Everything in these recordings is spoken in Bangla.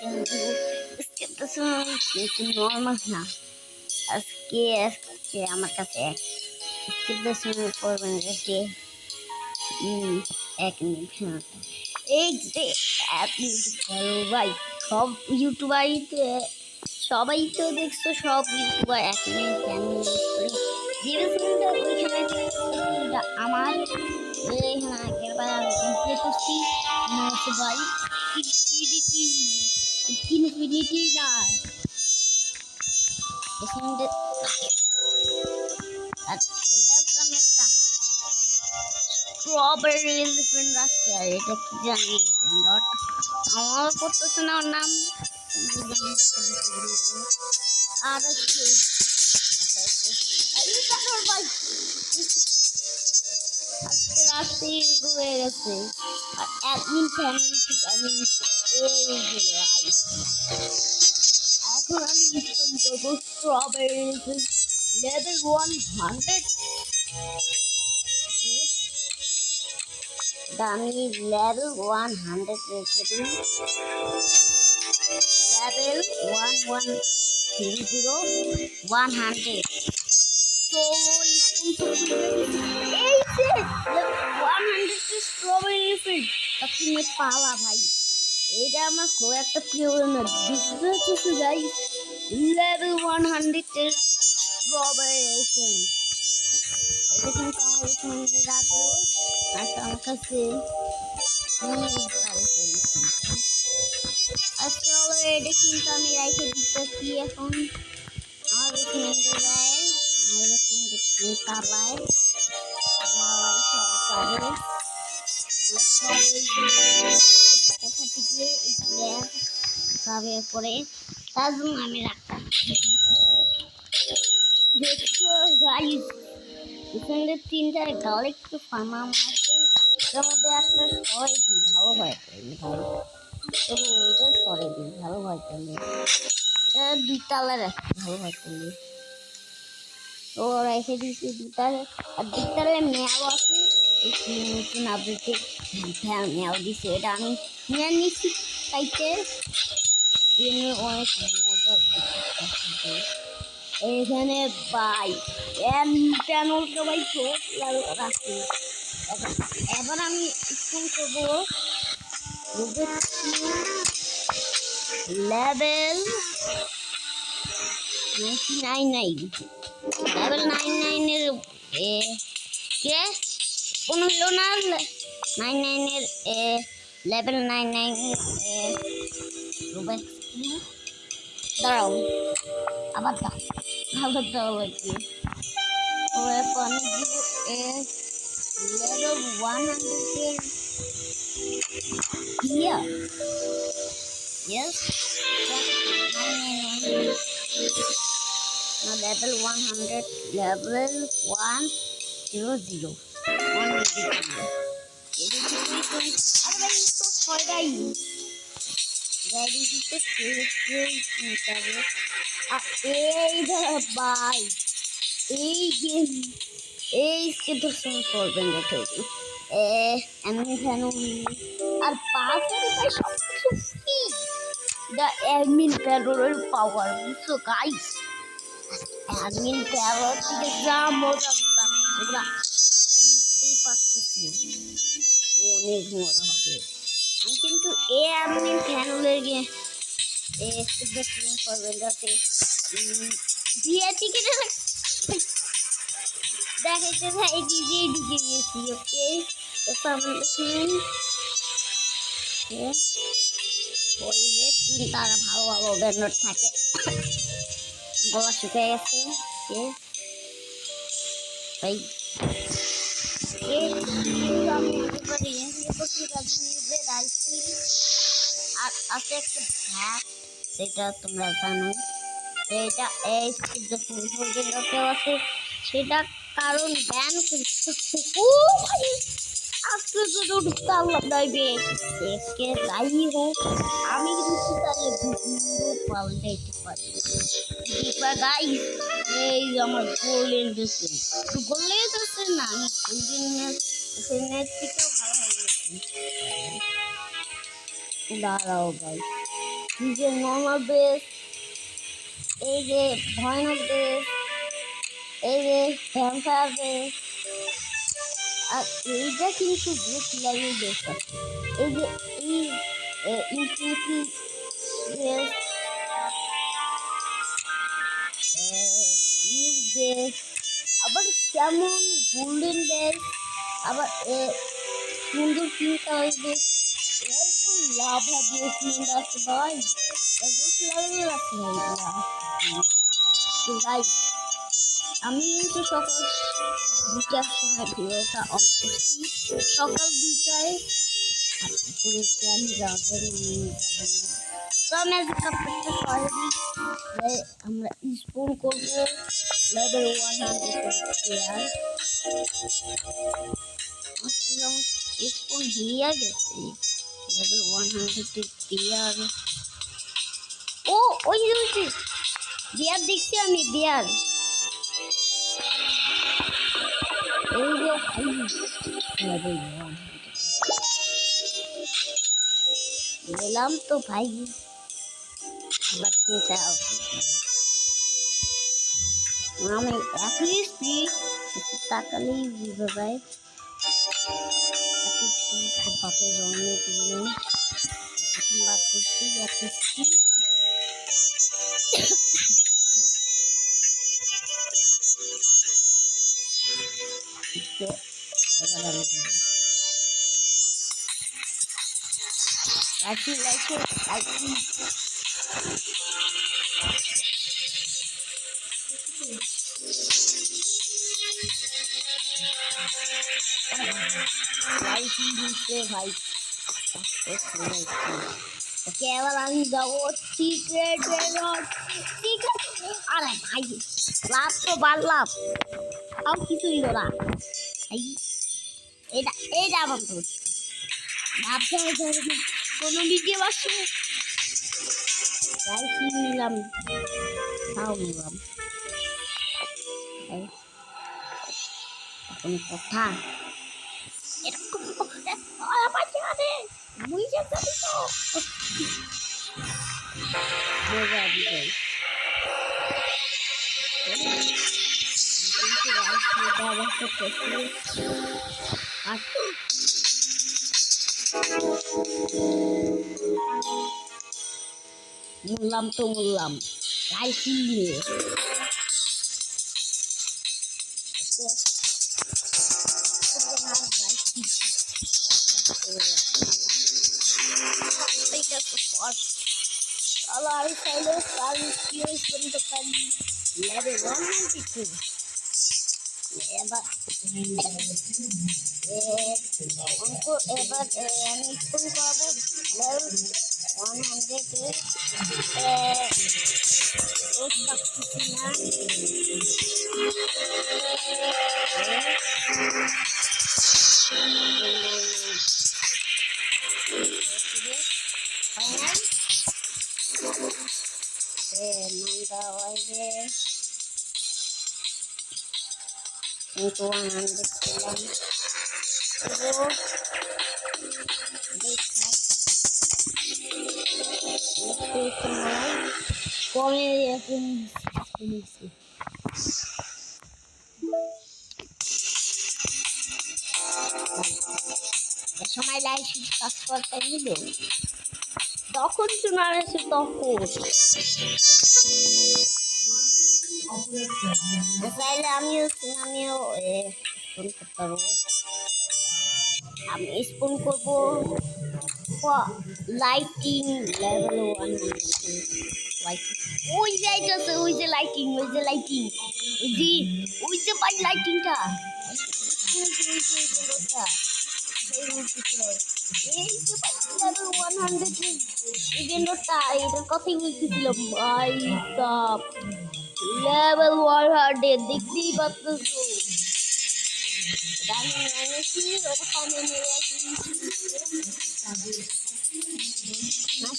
স্কেপটা কিন্তু নর্মাল না। আজকে আমার কাছে স্কেপটা করবেন রেখে 1 মিনিট। এই যে আপনি ভাই সব ইউটিউবারই তো সবাই তো দেখছো, সব ইউটিউবার 1 মিনিট কেন ইউজ করে জিরো ওইখানে আমার এখানে আগের বার আমি কমপ্লিট করছি ভাই ইনফিনিটি না এখানে। আর এটা হচ্ছে আমি একটা স্ট্রবেরি এলিফ্যান্ট রাখছি, আর এটা কি জানি ডট আমার করতেছে না ওর নাম। আর হচ্ছে ভাই আজকে রাত্রে এরকম হয়ে গেছে। আর অ্যাডমিন ফ্যামিলি থেকে আমি এই যে এখন আমি ইনস্টল করবো স্ট্রবেরি লেভেল 100। আমি লেভেল 100 রেখে দিই, লেভেল 1100। তো এই যে 100 স্ট্রবেরি ফিল্ড আপনি পাওয়া ভাই, এটা আমার খুব একটা প্রিয় না। বুঝতে হচ্ছে গাইস, লেভেল 100 এর স্ট্রবেরি ফিল্ড এটা কিন্তু আমার এখানে রাখবো। আর আমার কাছে আসলে এটা কিন্তু আমি রেখে দিতেছি এখন। আমার এখানে যায় আমার এখানে কালায় আমার সরকারে কোথা থেকে যাবে পরে তার জন্য আমি রাখতাম। দেখছো গাইস, এখানে 3টা গার্লিক ফার্ম আছে, এর মধ্যে একটা সরাই দিই ভালো হয় ভাই। তবু এটা সরাই দিই ভালো হয় তাহলে, এটা 2 তালা রাখি ভালো হয় তাহলে। তো রেখে দিয়েছি 2 তালে, আর 2 তালে মেয়াও আছে। নতুন আপডেটে মেয়াও দিছে, এটা আমি নিয়ে নিচ্ছি তাইতে অনেক মজা। এখানে বাই প্যানেলটা বাই রাখি। এবার আমি স্কুল করবো লেভেল 99 লেভেল 99 এর কে কোনো হলো না। 99 এর লেভেল 99 এর দাঁড়াও আবার দাও লাগবে। পানি দিব লেভেল 100 এর here. Yes. Now level 100, level 100. 100. আর 5 রুপিয়ে সবকিছু ফ্রি। দ্য অ্যাডমিন প্যারোর পাওয়ার বুঝছো গাইস, অ্যাডমিন প্যারোর থেকে যা মজা তোমরা বুঝতেই পারতেছি, অনেক মজা হবে। আমি কিন্তু এই অ্যাডমিন প্যারোলের গিয়ে করবেন যাতে দিয়ে টিকিটে দেখাইতে ভাই ডিজে ঢুকে গেছি। ওকে বললে 3 তারা ভালো ভালো ব্যান্ডার থাকে। গলা শুকিয়ে গেছে ভাই। আর আছে একটা ভ্যাট, সেটা তোমরা জানো। এটা এই আছে সেটা কারণ ব্যান করতে যাই হোক আমি কিন্তু তাহলে পাল্টাইতে পারি। গাইস এই আমার গোল্ডেন দিচ্ছে গোল্ডেন দিচ্ছে না, আমি গোল্ডেন নেট থেকেও ভালো হয়ে গেছি। দাঁড়াও ভাই এই যে নর্মাল বেস, এই যে ভয়ানক বেস, এই যে ভ্যাম্পায়ার বেস, আর এইটা কিন্তু বেশ লেভেল বেস আছে। এই যে এই ইনফিনিটি বেস, নিউ বেস, আবার কেমন গোল্ডেন বেস, আবার সুন্দর পিঙ্ক কালার বেস, এরকম লাভা বেসমেন্ট আছে ভাই, লেভেল আছে ভাই। আমি কিন্তু সকাল 2টার সময় ভিডিওটা অন করছি, সকাল 2টায়। করেছি আমি যাবেন তো আমি আজকে আপনাকে সহজেই আমরা স্পোন করবো লেভেল 100 প্লেয়ার। যেমন স্পোন দিয়ে গেছে লেভেল 100 প্লেয়ার। ও ওই যে বিয়ার দেখছি আমি, বিয়ার এই যে লেভেল 100 গেলাম তো ভাই, বাচ্চাটা আমি একই স্পিড তাকালেই বুঝে যায়। বাপের রঙ প্রথমবার করছি একই স্পিড। এবার আমি লাইকি লাইকি লাইকি লাইকি দিচ্ছে ভাই। ওকে এবার আমি যাবো সিক্রেট। আরে ভাই লাভ তো বাড়লাম, তাও কিছু দিল না ভাই। এটা আমার তো ভাবতে হবে কোনো ভিডিও আসে তাই কি নিলাম, তাও নিলাম। এখন কথা এরকম বুঝে যাবি তো মজা দিবে। মুললাম তো মুললাম লাইকি নিয়ে Allah saya sekali serius untuk tadi level 192. Ever untuk ever ini pun kamu level 100 terus takutnya mantap aja untuk 100 film itu semua komedi ini sih সময় লাইক সাবস্ক্রাইব করে দিল তখন শোনা আছে তখন চাইলে আমিও স্পুন করতে পারবো। আমি স্পুন করবো লাইটিং লেভেল 100 লাইটিং। ওই যে আইতাছে, ওই যে লাইটিং, ওই যে লাইটিং, ওই যে ভাই লাইটিংটা এটার কথাই বলতেছিলাম ভাই সব লেভেল 100 দেখতেই পাচ্ছো।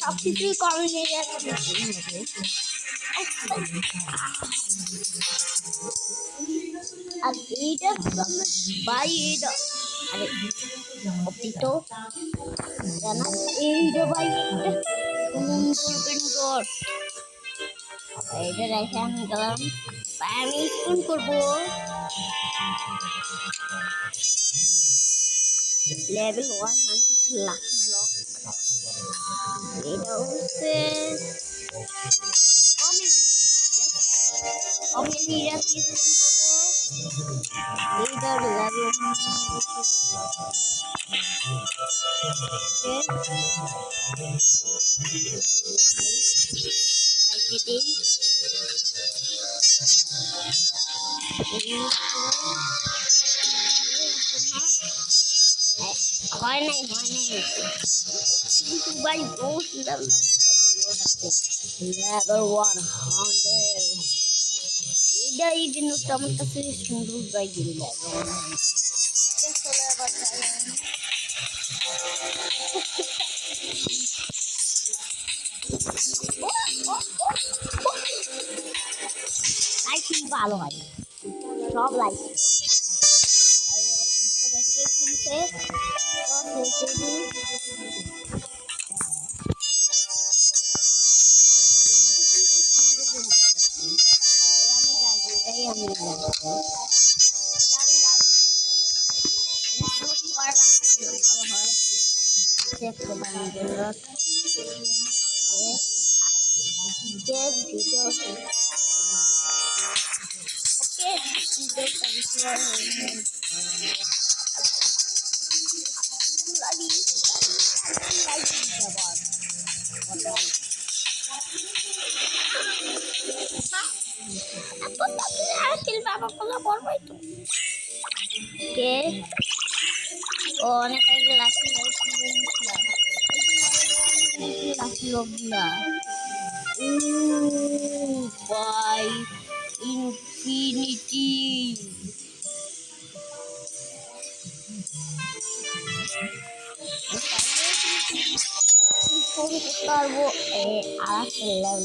সব কিছুই কমে নিয়ে যাচ্ছে আর এইটা ভাই এটা আরে কপি তো জানা এই যে ভাই সুন্দর সুন্দর এইটা রেখে আমি গেলাম ভাই আমি স্পুন করবো লেভেল 100 লাকি ব্লক এটা হচ্ছে অমিনি রাখি এইটার লেভেল 100 হয় নাই কিন্তু ভাই বহুত লেভেল 100 এটা এই জিনিসটা আমার কাছে সুন্দর ভাই দিল চলে আবার লাইট ভালো হয় সব লাইট কিনতে আমি check the banner get video okay okay অনেক আগে লাকি লগলা বাই ইনফিনিটি পারবো আর লেভেল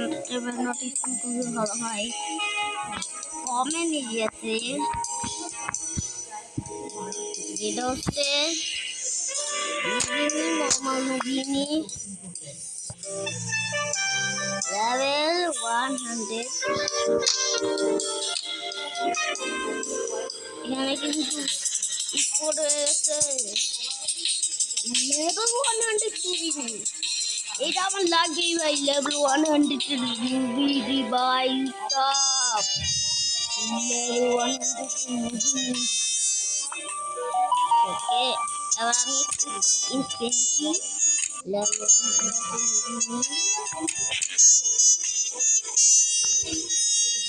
100 নোটিস খুবই ভালো হয় কমে নিয়েছে যেটা হচ্ছে নর্মাল মুভিনি লেভেল 100 এখানে কিন্তু স্পোর্ট হয়েছে লেভেল 100 মুভিনি এটা আমার লাগেই ভাই লেভেল 100 মুভি রিভাইভ সব লেভেল 100 মুভি ওকে এবার আমি ইনফিনিটি লেভেল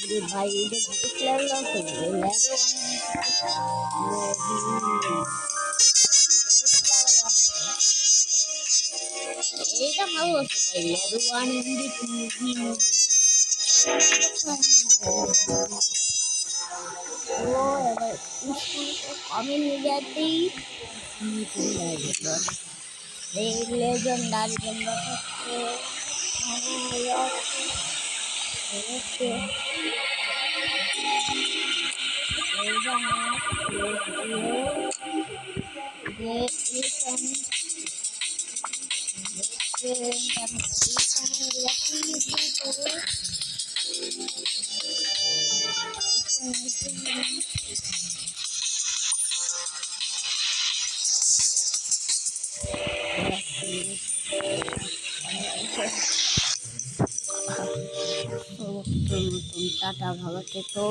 100 ভাই এটা লেভেল আছে লেভেল 100 এটা ভালো আছে ভাই লেভেল 100 ও এবার কমে নিয়ে যাতেই এই লেজেন্ডারি জন্য হচ্ছে টাটা ভালো থেকো